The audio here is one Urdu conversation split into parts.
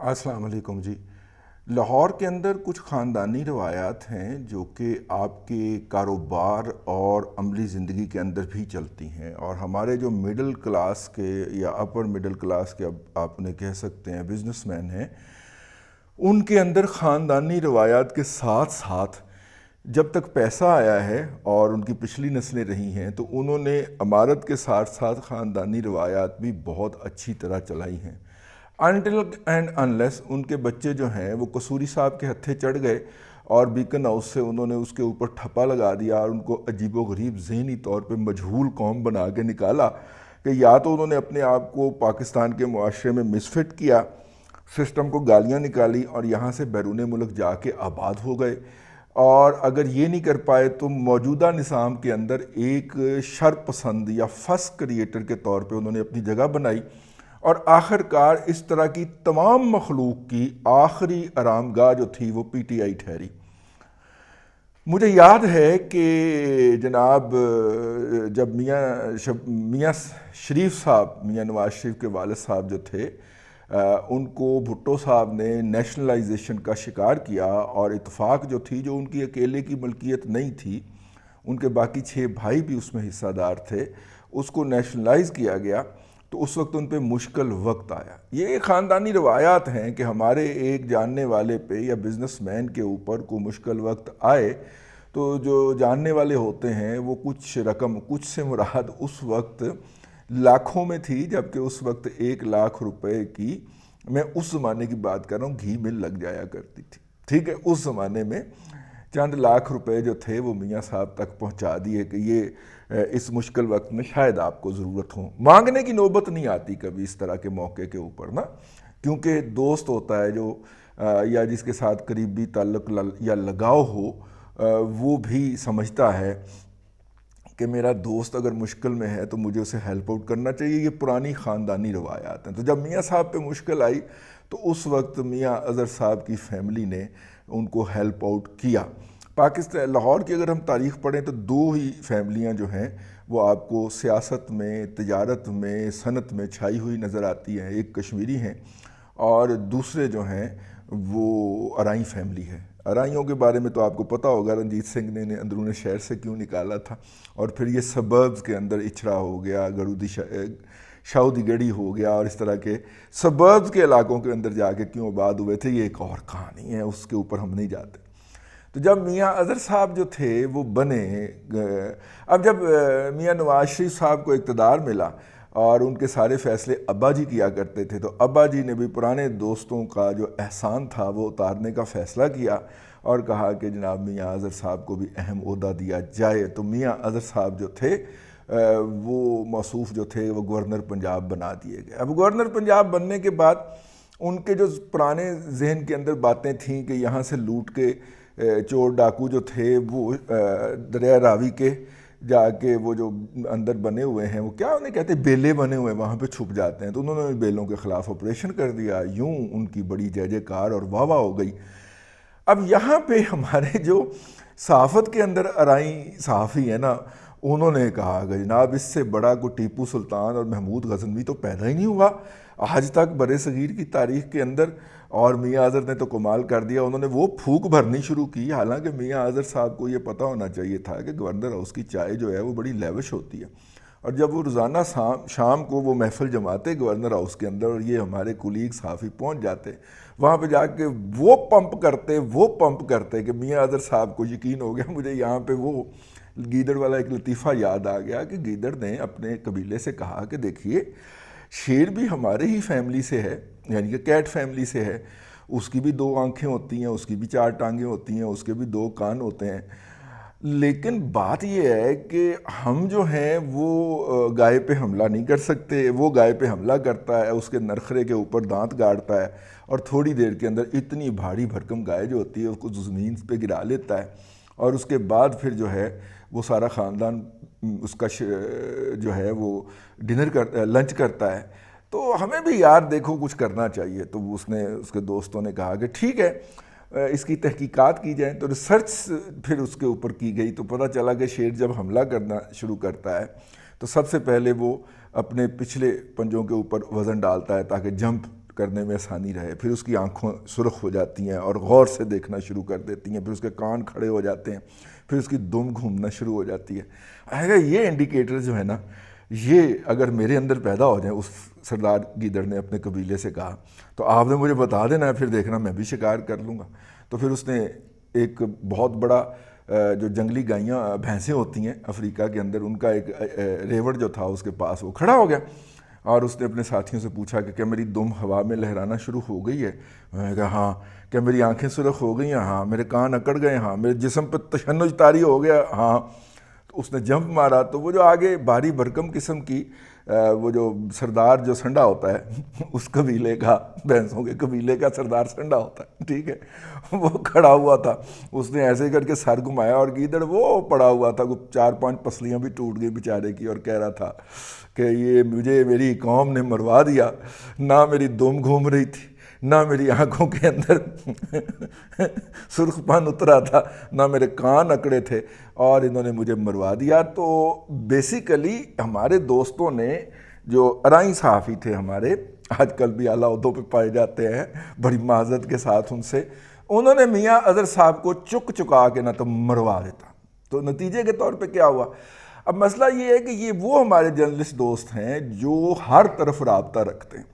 السلام علیکم جی۔ لاہور کے اندر کچھ خاندانی روایات ہیں جو کہ آپ کے کاروبار اور عملی زندگی کے اندر بھی چلتی ہیں، اور ہمارے جو مڈل کلاس کے یا اپر مڈل کلاس کے، اب آپ انہیں کہہ سکتے ہیں، بزنس مین ہیں، ان کے اندر خاندانی روایات کے ساتھ ساتھ جب تک پیسہ آیا ہے اور ان کی پچھلی نسلیں رہی ہیں تو انہوں نے عمارت کے ساتھ ساتھ خاندانی روایات بھی بہت اچھی طرح چلائی ہیں، انٹل اینڈ انلیس ان کے بچے جو ہیں وہ قصوری صاحب کے ہتھے چڑھ گئے اور بیکن ہاؤس سے انہوں نے اس کے اوپر ٹھپا لگا دیا اور ان کو عجیب و غریب ذہنی طور پہ مجہول قوم بنا کے نکالا کہ یا تو انہوں نے اپنے آپ کو پاکستان کے معاشرے میں مسفٹ کیا، سسٹم کو گالیاں نکالی اور یہاں سے بیرون ملک جا کے آباد ہو گئے، اور اگر یہ نہیں کر پائے تو موجودہ نظام کے اندر ایک شر پسند یا فس کریٹر کے طور پہ انہوں نے اپنی جگہ بنائی، اور آخر کار اس طرح کی تمام مخلوق کی آخری آرام گاہ جو تھی وہ پی ٹی آئی ٹھہری۔ مجھے یاد ہے کہ جناب جب میاں شریف صاحب، میاں نواز شریف کے والد صاحب جو تھے، ان کو بھٹو صاحب نے نیشنلائزیشن کا شکار کیا، اور اتفاق جو تھی جو ان کی اکیلے کی ملکیت نہیں تھی، ان کے باقی 6 بھائی بھی اس میں حصہ دار تھے، اس کو نیشنلائز کیا گیا، تو اس وقت ان پہ مشکل وقت آیا۔ یہ خاندانی روایات ہیں کہ ہمارے ایک جاننے والے پہ یا بزنس مین کے اوپر کوئی مشکل وقت آئے تو جو جاننے والے ہوتے ہیں وہ کچھ رقم، کچھ سے مراد اس وقت لاکھوں میں تھی، جبکہ اس وقت 1 لاکھ روپے کی، میں اس زمانے کی بات کر رہا ہوں، گھی مل لگ جایا کرتی تھی، ٹھیک ہے، اس زمانے میں چند لاکھ روپے جو تھے وہ میاں صاحب تک پہنچا دیے کہ یہ اس مشکل وقت میں شاید آپ کو ضرورت ہو۔ مانگنے کی نوبت نہیں آتی کبھی اس طرح کے موقع کے اوپر نا، کیونکہ دوست ہوتا ہے جو یا جس کے ساتھ قریبی تعلق یا لگاؤ ہو، وہ بھی سمجھتا ہے کہ میرا دوست اگر مشکل میں ہے تو مجھے اسے ہیلپ آؤٹ کرنا چاہیے۔ یہ پرانی خاندانی روایات ہیں۔ تو جب میاں صاحب پہ مشکل آئی تو اس وقت میاں اظہر صاحب کی فیملی نے ان کو ہیلپ آؤٹ کیا۔ پاکستان لاہور کی اگر ہم تاریخ پڑھیں تو 2 ہی فیملیاں جو ہیں وہ آپ کو سیاست میں، تجارت میں، صنعت میں چھائی ہوئی نظر آتی ہیں، ایک کشمیری ہیں اور دوسرے جو ہیں وہ ارائیں فیملی ہے۔ ارائیوں کے بارے میں تو آپ کو پتہ ہوگا رنجیت سنگھ نے اندرون شہر سے کیوں نکالا تھا، اور پھر یہ سبربز کے اندر اچھڑا ہو گیا، گڑودی شاودی گڑھی ہو گیا، اور اس طرح کے سبربز کے علاقوں کے اندر جا کے کیوں آباد ہوئے تھے، یہ ایک اور کہانی ہے، اس کے اوپر ہم نہیں جاتے۔ تو جب میاں اظہر صاحب جو تھے وہ بنے، اب جب میاں نواز شریف صاحب کو اقتدار ملا اور ان کے سارے فیصلے ابا جی کیا کرتے تھے، تو ابا جی نے بھی پرانے دوستوں کا جو احسان تھا وہ اتارنے کا فیصلہ کیا اور کہا کہ جناب میاں اظہر صاحب کو بھی اہم عہدہ دیا جائے۔ تو میاں اظہر صاحب جو تھے وہ موصوف جو تھے وہ گورنر پنجاب بنا دیے گئے۔ اب گورنر پنجاب بننے کے بعد ان کے جو پرانے ذہن کے اندر باتیں تھیں کہ یہاں سے لوٹ کے چور ڈاکو جو تھے وہ دریا راوی کے جا کے وہ جو اندر بنے ہوئے ہیں، وہ کیا انہیں کہتے ہیں، بیلے بنے ہوئے ہیں، وہاں پہ چھپ جاتے ہیں، تو انہوں نے بیلوں کے خلاف آپریشن کر دیا، یوں ان کی بڑی جے جے کار اور واہ واہ ہو گئی۔ اب یہاں پہ ہمارے جو صحافت کے اندر ارائیں صحافی ہیں نا، انہوں نے کہا کہ جناب اس سے بڑا کوئی ٹیپو سلطان اور محمود غزنوی تو پیدا ہی نہیں ہوا آج تک برِ صغیر کی تاریخ کے اندر، اور میاں اظہر نے تو کمال کر دیا، انہوں نے وہ پھونک بھرنی شروع کی۔ حالانکہ میاں اظہر صاحب کو یہ پتہ ہونا چاہیے تھا کہ گورنر ہاؤس کی چائے جو ہے وہ بڑی لیوش ہوتی ہے، اور جب وہ روزانہ شام کو وہ محفل جماتے گورنر ہاؤس کے اندر، اور یہ ہمارے کولیگ صحافی پہنچ جاتے وہاں پہ جا کے وہ پمپ کرتے کہ میاں اظہر صاحب کو یقین ہو گیا۔ مجھے یہاں پہ وہ گیدڑ والا ایک لطیفہ یاد آ گیا کہ گیدڑ نے اپنے قبیلے سے کہا کہ دیکھیے شیر بھی ہمارے ہی فیملی سے ہے، یعنی کہ کیٹ فیملی سے ہے، اس کی بھی 2 آنکھیں ہوتی ہیں، اس کی بھی 4 ٹانگیں ہوتی ہیں، اس کے بھی 2 کان ہوتے ہیں، لیکن بات یہ ہے کہ ہم جو ہیں وہ گائے پہ حملہ نہیں کر سکتے، وہ گائے پہ حملہ کرتا ہے، اس کے نرخرے کے اوپر دانت گاڑتا ہے، اور تھوڑی دیر کے اندر اتنی بھاری بھرکم گائے جو ہوتی ہے اس کو زمین پہ گرا لیتا ہے، اور اس کے بعد پھر جو ہے وہ سارا خاندان اس کا جو ہے وہ لنچ کرتا ہے۔ تو ہمیں بھی یار دیکھو کچھ کرنا چاہیے۔ تو اس کے دوستوں نے کہا کہ ٹھیک ہے اس کی تحقیقات کی جائیں، تو ریسرچ پھر اس کے اوپر کی گئی، تو پتہ چلا کہ شیر جب حملہ کرنا شروع کرتا ہے تو سب سے پہلے وہ اپنے پچھلے پنجوں کے اوپر وزن ڈالتا ہے تاکہ جمپ کرنے میں آسانی رہے. پھر اس کی آنکھوں سرخ ہو جاتی ہیں اور غور سے دیکھنا شروع کر دیتی ہیں. پھر اس کے کان کھڑے ہو جاتے ہیں. پھر اس کی دم گھومنا شروع ہو جاتی ہے. اگر یہ انڈیکیٹر جو ہے نا، یہ اگر میرے اندر پیدا ہو جائیں، اس سردار گیدڑ نے اپنے قبیلے سے کہا، تو آپ نے مجھے بتا دینا ہے، پھر دیکھنا میں بھی شکار کر لوں گا. تو پھر اس نے ایک بہت بڑا جو جنگلی گائیاں بھینسیں ہوتی ہیں افریقہ کے اندر، ان کا ایک ریوڑ جو تھا اس کے پاس وہ کھڑا ہو گیا، اور اس نے اپنے ساتھیوں سے پوچھا کہ کیا میری دم ہوا میں لہرانا شروع ہو گئی ہے؟ میں نے کہا ہاں. کیا میری آنکھیں سرخ ہو گئی ہیں؟ ہاں. میرے کان اکڑ گئے؟ ہاں. میرے جسم پہ تشنج طاری ہو گیا؟ ہاں. تو اس نے جمپ مارا. تو وہ جو آگے بھاری بھرکم قسم کی وہ جو سردار جو سنڈا ہوتا ہے اس قبیلے کا، بھینسوں کے قبیلے کا سردار سنڈا ہوتا ہے، ٹھیک ہے، وہ کھڑا ہوا تھا. اس نے ایسے کر کے سر گھمایا اور گیدڑ وہ پڑا ہوا تھا، 4-5 پسلیاں بھی ٹوٹ گئی بیچارے کی، اور کہہ رہا تھا کہ یہ مجھے میری قوم نے مروا دیا. نہ میری دم گھوم رہی تھی، نہ میری آنکھوں کے اندر سرخ پن اترا تھا، نہ میرے کان اکڑے تھے، اور انہوں نے مجھے مروا دیا. تو بیسیکلی ہمارے دوستوں نے، جو ارائیں صحافی تھے ہمارے، آج کل بھی اعلیٰ عہدوں پہ پائے جاتے ہیں، بڑی معذرت کے ساتھ ان سے، انہوں نے میاں اظہر صاحب کو چکا کے نہ تو مروا دیتا. تو نتیجے کے طور پہ کیا ہوا؟ اب مسئلہ یہ ہے کہ یہ وہ ہمارے جرنلسٹ دوست ہیں جو ہر طرف رابطہ رکھتے ہیں،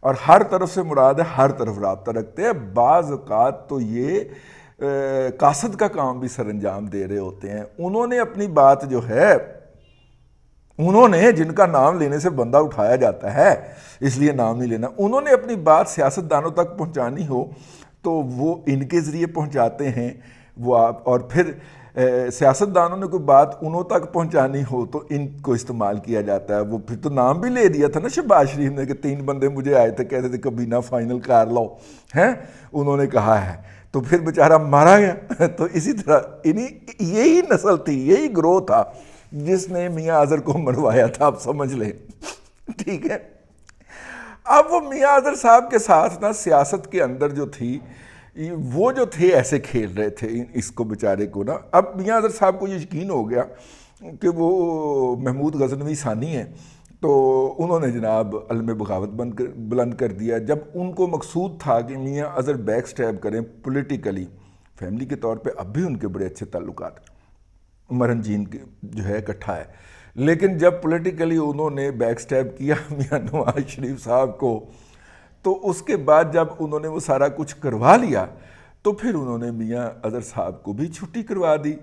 اور ہر طرف سے مراد ہے ہر طرف رابطہ رکھتے ہیں. بعض اوقات تو یہ قاصد کا کام بھی سر انجام دے رہے ہوتے ہیں. انہوں نے اپنی بات جو ہے، انہوں نے، جن کا نام لینے سے بندہ اٹھایا جاتا ہے اس لیے نام نہیں لینا، انہوں نے اپنی بات سیاستدانوں تک پہنچانی ہو تو وہ ان کے ذریعے پہنچاتے ہیں. وہ اور پھر سیاستدانوں نے کوئی بات انہوں تک پہنچانی ہو تو ان کو استعمال کیا جاتا ہے. وہ پھر تو نام بھی لے دیا تھا نا شہباز شریف نے کہ 3 بندے مجھے آئے تھے، کہتے تھے کابینہ فائنل کر لو، ہیں، انہوں نے کہا ہے، تو پھر بیچارہ مارا گیا. تو اسی طرح یہی نسل تھی، یہی گروہ تھا جس نے میاں اظہر کو مروایا تھا، آپ سمجھ لیں، ٹھیک ہے. اب وہ میاں اظہر صاحب کے ساتھ نا سیاست کے اندر جو تھی، وہ جو تھے ایسے کھیل رہے تھے اس کو بیچارے کو نا. اب میاں اظہر صاحب کو یہ یقین ہو گیا کہ وہ محمود غزنوی ثانی ہیں، تو انہوں نے جناب علم بغاوت بلند کر دیا. جب ان کو مقصود تھا کہ میاں اظہر بیک سٹیپ کریں پولیٹیکلی، فیملی کے طور پہ اب بھی ان کے بڑے اچھے تعلقات مرن جین کے جو ہے اکٹھا ہے، لیکن جب پولیٹیکلی انہوں نے بیک سٹیپ کیا میاں نواز شریف صاحب کو، تو اس کے بعد جب انہوں نے وہ سارا کچھ کروا لیا تو پھر انہوں نے میاں اظہر صاحب کو بھی چھٹی کروا دی.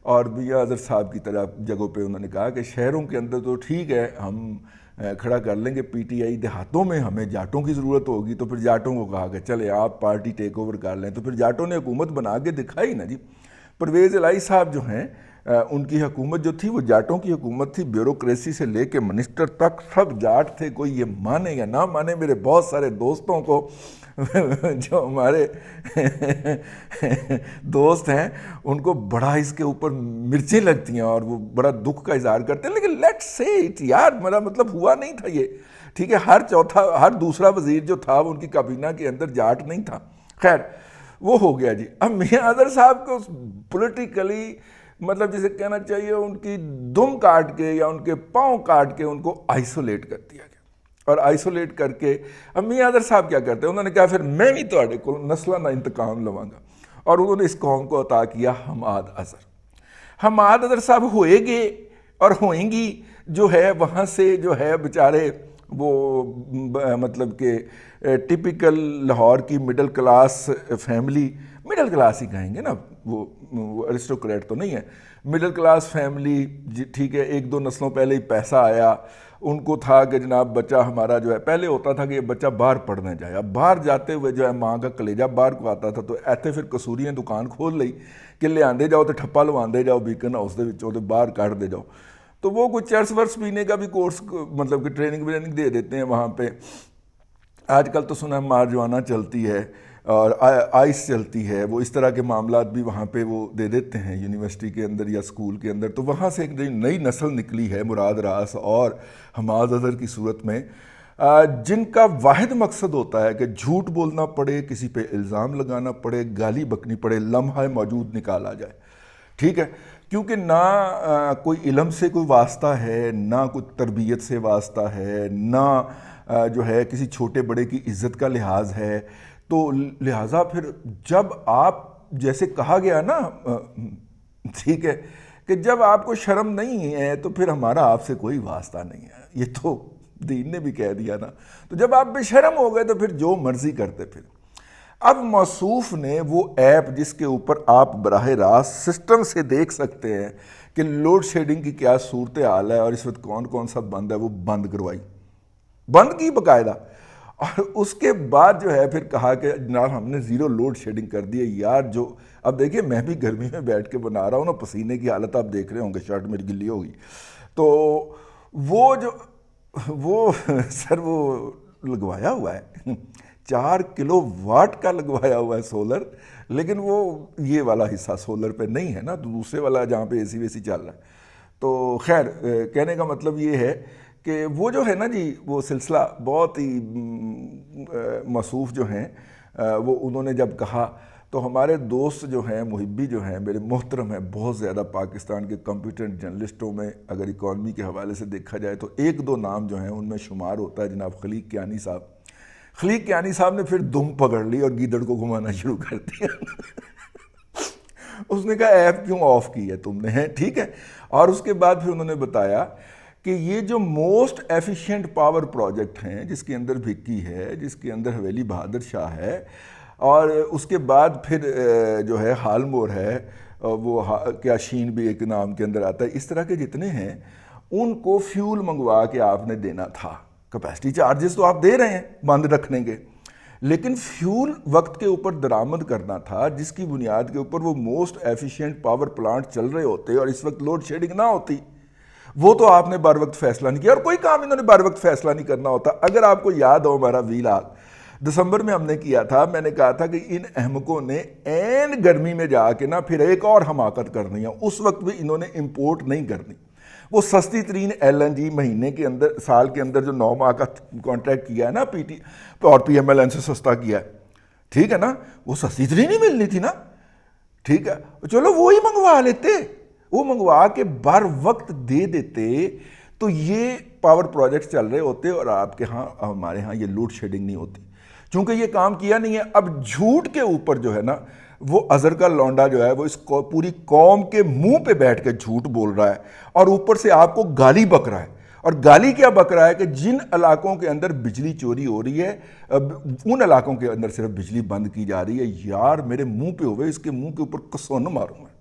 اور میاں اظہر صاحب کی طرح جگہوں پہ انہوں نے کہا کہ شہروں کے اندر تو ٹھیک ہے ہم کھڑا کر لیں گے پی ٹی آئی، دیہاتوں میں ہمیں جاٹوں کی ضرورت ہوگی. تو پھر جاٹوں کو کہا کہ چلے آپ پارٹی ٹیک اوور کر لیں. تو پھر جاٹوں نے حکومت بنا کے دکھائی نا جی. پرویز الہی صاحب جو ہیں، ان کی حکومت جو تھی وہ جاٹوں کی حکومت تھی، بیوروکریسی سے لے کے منسٹر تک سب جاٹ تھے. کوئی یہ مانے یا نہ مانے، میرے بہت سارے دوستوں کو جو ہمارے دوست ہیں ان کو بڑا اس کے اوپر مرچیں لگتی ہیں اور وہ بڑا دکھ کا اظہار کرتے ہیں. لیکن لیٹس سے اٹ یار، میرا مطلب ہوا نہیں تھا یہ، ٹھیک ہے. ہر دوسرا وزیر جو تھا وہ ان کی کابینہ کے اندر جاٹ نہیں تھا. خیر وہ ہو گیا جی. اب میاں اظہر صاحب کو پولیٹیکلی، مطلب جسے کہنا چاہیے ان کی دم کاٹ کے یا ان کے پاؤں کاٹ کے ان کو آئسولیٹ کر دیا گیا. اور آئسولیٹ کر کے اب میاں اظہر صاحب کیا کرتے ہیں، انہوں نے کہا پھر میں بھی تواڈے کو نسلانہ انتقام لواں گا. اور انہوں نے اس قوم کو عطا کیا حماد اظہر. حماد اظہر صاحب ہوئے گے اور ہوئیں گی جو ہے وہاں سے جو ہے بیچارے وہ مطلب کہ ٹپیکل لاہور کی middle class family, middle class ہی کہیں گے نا، وہ ارسٹوکریٹ تو نہیں ہے، مڈل کلاس فیملی، ٹھیک ہے. 1-2 نسلوں پہلے ہی پیسہ آیا، ان کو تھا کہ جناب بچہ ہمارا جو ہے، پہلے ہوتا تھا کہ یہ بچہ باہر پڑھنے جائے. اب باہر جاتے ہوئے جو ہے ماں کا کلیجہ باہر کو آتا تھا، تو ایتھے پھر قصوریاں دکان کھول لئی کہ لے آندے جاؤ تو ٹھپا لواندے جاؤ بیکن ہاؤس دے وچوں تے باہر کٹ دے جاؤ. تو وہ کوئی چرس ورس پینے کا بھی کورس، مطلب کہ ٹریننگ دے دیتے ہیں وہاں پہ. آج کل تو سنا مارجوانا چلتی ہے اور آئس چلتی ہے، وہ اس طرح کے معاملات بھی وہاں پہ وہ دے دیتے ہیں یونیورسٹی کے اندر یا اسکول کے اندر. تو وہاں سے ایک نئی نسل نکلی ہے مراد راس اور حماد اظہر کی صورت میں، جن کا واحد مقصد ہوتا ہے کہ جھوٹ بولنا پڑے، کسی پہ الزام لگانا پڑے، گالی بکنی پڑے، لمحہ موجود نکالا جائے. ٹھیک ہے، کیونکہ نہ کوئی علم سے کوئی واسطہ ہے، نہ کوئی تربیت سے واسطہ ہے، نہ جو ہے کسی چھوٹے بڑے کی عزت کا لحاظ ہے. تو لہٰذا پھر جب آپ جیسے کہا گیا نا، ٹھیک ہے، کہ جب آپ کو شرم نہیں ہے تو پھر ہمارا آپ سے کوئی واسطہ نہیں ہے. یہ تو دین نے بھی کہہ دیا نا. تو جب آپ بے شرم ہو گئے تو پھر جو مرضی کرتے پھر. اب موصوف نے وہ ایپ جس کے اوپر آپ براہ راست سسٹم سے دیکھ سکتے ہیں کہ لوڈ شیڈنگ کی کیا صورتحال ہے اور اس وقت کون کون سا بند ہے، وہ بند کروائی، بند کی باقاعدہ. اور اس کے بعد جو ہے پھر کہا کہ جناب ہم نے زیرو لوڈ شیڈنگ کر دی ہے. یار جو اب دیکھیے میں بھی گرمی میں بیٹھ کے بنا رہا ہوں نا، پسینے کی حالت آپ دیکھ رہے ہوں گے، شرٹ میری گلی ہوگی. تو وہ سر وہ لگوایا ہوا ہے 4 کلو واٹ کا لگوایا ہوا ہے سولر، لیکن وہ یہ والا حصہ سولر پہ نہیں ہے نا، تو دوسرے والا جہاں پہ اے سی وے سی چل رہا ہے. تو خیر کہنے کا مطلب یہ ہے کہ وہ جو ہے نا جی، وہ سلسلہ بہت ہی موصوف جو ہیں وہ انہوں نے جب کہا تو ہمارے دوست جو ہیں، محبی جو ہیں، میرے محترم ہیں بہت زیادہ پاکستان کے کمپیٹنٹ جرنلسٹوں میں، اگر اکانومی کے حوالے سے دیکھا جائے تو 1-2 نام جو ہیں ان میں شمار ہوتا ہے جناب خلیق کیانی صاحب. خلیق کیانی صاحب نے پھر دم پکڑ لی اور گیدڑ کو گھمانا شروع کر دیا. اس نے کہا ایپ کیوں آف کی ہے تم نے، ٹھیک ہے. اور اس کے بعد پھر انہوں نے بتایا کہ یہ جو موسٹ ایفیشینٹ پاور پروجیکٹ ہیں، جس کے اندر بھکی ہے، جس کے اندر حویلی بہادر شاہ ہے، اور اس کے بعد پھر جو ہے ہالمور ہے، وہ کیا شین بھی ایک نام کے اندر آتا ہے، اس طرح کے جتنے ہیں ان کو فیول منگوا کے آپ نے دینا تھا. کیپیسٹی چارجز تو آپ دے رہے ہیں بند رکھنے کے، لیکن فیول وقت کے اوپر درآمد کرنا تھا جس کی بنیاد کے اوپر وہ موسٹ ایفیشینٹ پاور پلانٹ چل رہے ہوتے اور اس وقت لوڈ شیڈنگ نہ ہوتی. وہ تو آپ نے بر وقت فیصلہ نہیں کیا، اور کوئی کام انہوں نے بر وقت فیصلہ نہیں کرنا ہوتا. اگر آپ کو یاد ہو ہمارا ویلاگ دسمبر میں ہم نے کیا تھا، میں نے کہا تھا کہ ان احمقوں نے عین گرمی میں جا کے نا پھر ایک اور حماقت کرنی ہے. اس وقت بھی انہوں نے امپورٹ نہیں کرنی. وہ سستی ترین ایل این جی مہینے کے اندر، سال کے اندر جو 9 ماہ کا کانٹریکٹ کیا ہے نا پی ٹی اور پی ایم ایل این سے سستا کیا ہے، ٹھیک ہے نا، وہ سستی ترین ہی ملنی تھی نا، ٹھیک ہے. چلو وہی منگوا لیتے، وہ منگوا کے بر وقت دے دیتے تو یہ پاور پروجیکٹ چل رہے ہوتے اور آپ کے ہاں ہمارے ہاں یہ لوڈ شیڈنگ نہیں ہوتی. چونکہ یہ کام کیا نہیں ہے، اب جھوٹ کے اوپر جو ہے نا وہ اظہر کا لونڈا جو ہے وہ اس پوری قوم کے منہ پہ بیٹھ کے جھوٹ بول رہا ہے اور اوپر سے آپ کو گالی بک رہا ہے. اور گالی کیا بک رہا ہے کہ جن علاقوں کے اندر بجلی چوری ہو رہی ہے ان علاقوں کے اندر صرف بجلی بند کی جا رہی ہے. یار میرے منہ پہ ہوئے اس کے منہ کے اوپر کسون ماروں میں،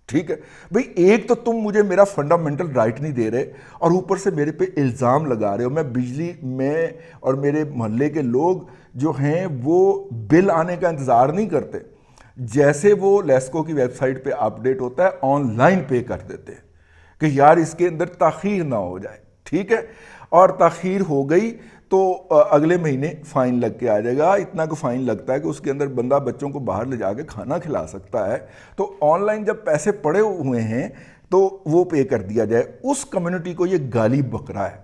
ٹھیک ہے بھئی. ایک تو تم مجھے میرا فنڈامنٹل رائٹ نہیں دے رہے اور اوپر سے میرے پہ الزام لگا رہے ہو. میں بجلی میں اور میرے محلے کے لوگ جو ہیں وہ بل آنے کا انتظار نہیں کرتے، جیسے وہ لیسکو کی ویب سائٹ پہ اپڈیٹ ہوتا ہے آن لائن پے کر دیتے ہیں کہ یار اس کے اندر تاخیر نہ ہو جائے، ٹھیک ہے. اور تاخیر ہو گئی تو اگلے مہینے فائن لگ کے آ جائے گا. اتنا کو فائن لگتا ہے کہ اس کے اندر بندہ بچوں کو باہر لے جا کے کھانا کھلا سکتا ہے. تو آن لائن جب پیسے پڑے ہوئے ہیں تو وہ پے کر دیا جائے. اس کمیونٹی کو یہ گالی بک رہا ہے،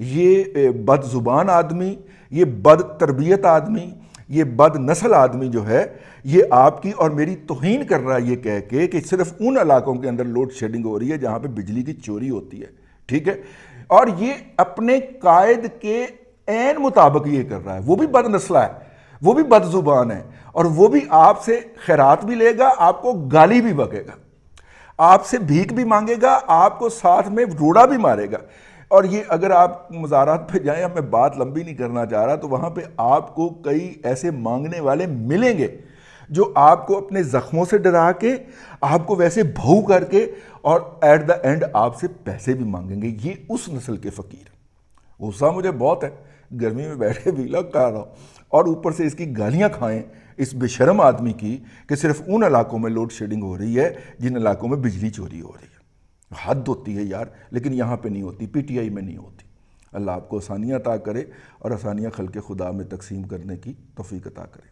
یہ بد زبان آدمی، یہ بد تربیت آدمی، یہ بد نسل آدمی جو ہے یہ آپ کی اور میری توہین کر رہا ہے یہ کہہ کے کہ صرف ان علاقوں کے اندر لوڈ شیڈنگ ہو رہی ہے جہاں پہ بجلی کی چوری ہوتی ہے، ٹھیک ہے. اور یہ اپنے قائد کے عین مطابق یہ کر رہا ہے. وہ بھی بد نسلہ ہے، وہ بھی بد زبان ہے، اور وہ بھی آپ سے خیرات بھی لے گا، آپ کو گالی بھی بکے گا، آپ سے بھیک بھی مانگے گا، آپ کو ساتھ میں روڑا بھی مارے گا. اور یہ اگر آپ مزارات پہ جائیں، اب میں بات لمبی نہیں کرنا چاہ رہا، تو وہاں پہ آپ کو کئی ایسے مانگنے والے ملیں گے جو آپ کو اپنے زخموں سے ڈرا کے، آپ کو ویسے بھو کر کے، اور ایٹ دا اینڈ آپ سے پیسے بھی مانگیں گے. یہ اس نسل کے فقیر. غصہ مجھے بہت ہے، گرمی میں بیٹھ کے ویلاگ کر رہا ہوں اور اوپر سے اس کی گالیاں کھائیں اس بے شرم آدمی کی کہ صرف ان علاقوں میں لوڈ شیڈنگ ہو رہی ہے جن علاقوں میں بجلی چوری ہو رہی ہے. حد ہوتی ہے یار، لیکن یہاں پہ نہیں ہوتی، پی ٹی آئی میں نہیں ہوتی. اللہ آپ کو آسانیاں عطا کرے اور آسانیاں خلق خدا میں تقسیم کرنے کی توفیق عطا کرے.